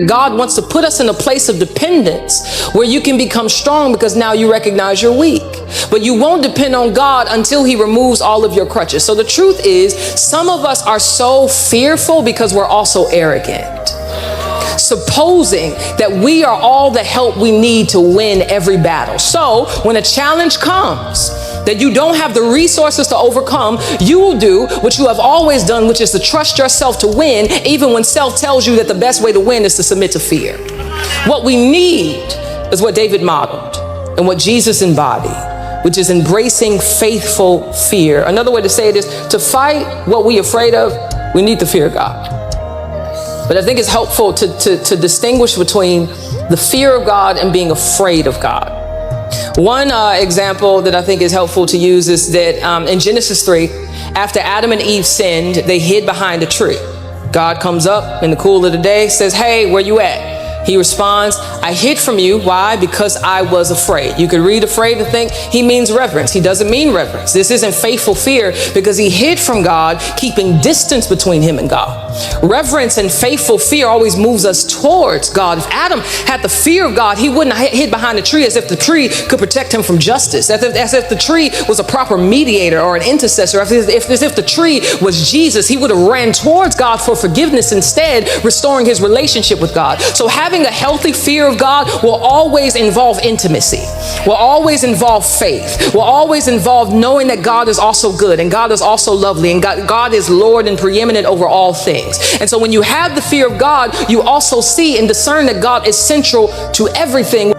God wants to put us in a place of dependence where you can become strong because now you recognize you're weak. But you won't depend on God until he removes all of your crutches. So the truth is, some of us are so fearful because we're also arrogant, supposing that we are all the help we need to win every battle. So when a challenge comes that you don't have the resources to overcome, you will do what you have always done, which is to trust yourself to win, even when self tells you that the best way to win is to submit to fear. What we need is what David modeled and what Jesus embodied, which is embracing faithful fear. Another way to say it is to fight what we're afraid of, we need the fear of God. But I think it's helpful to distinguish between the fear of God and being afraid of God. One example that I think is helpful to use is that in Genesis 3, after Adam and Eve sinned, they hid behind a tree. God comes up in the cool of the day, says, "Hey, where you at?" He responds, "I hid from you." Why? Because I was afraid. You could read afraid and think he means reverence. He doesn't mean reverence. This isn't faithful fear because he hid from God, keeping distance between him and God. Reverence and faithful fear always moves us towards God. If Adam had the fear of God, he wouldn't have hid behind a tree as if the tree could protect him from justice, as if the tree was a proper mediator or an intercessor, as if the tree was Jesus. He would have ran towards God for forgiveness instead, restoring his relationship with God. So having a healthy fear of God will always involve intimacy, will always involve faith, will always involve knowing that God is also good and God is also lovely and God is Lord and preeminent over all things. And so when you have the fear of God, you also see and discern that God is central to everything.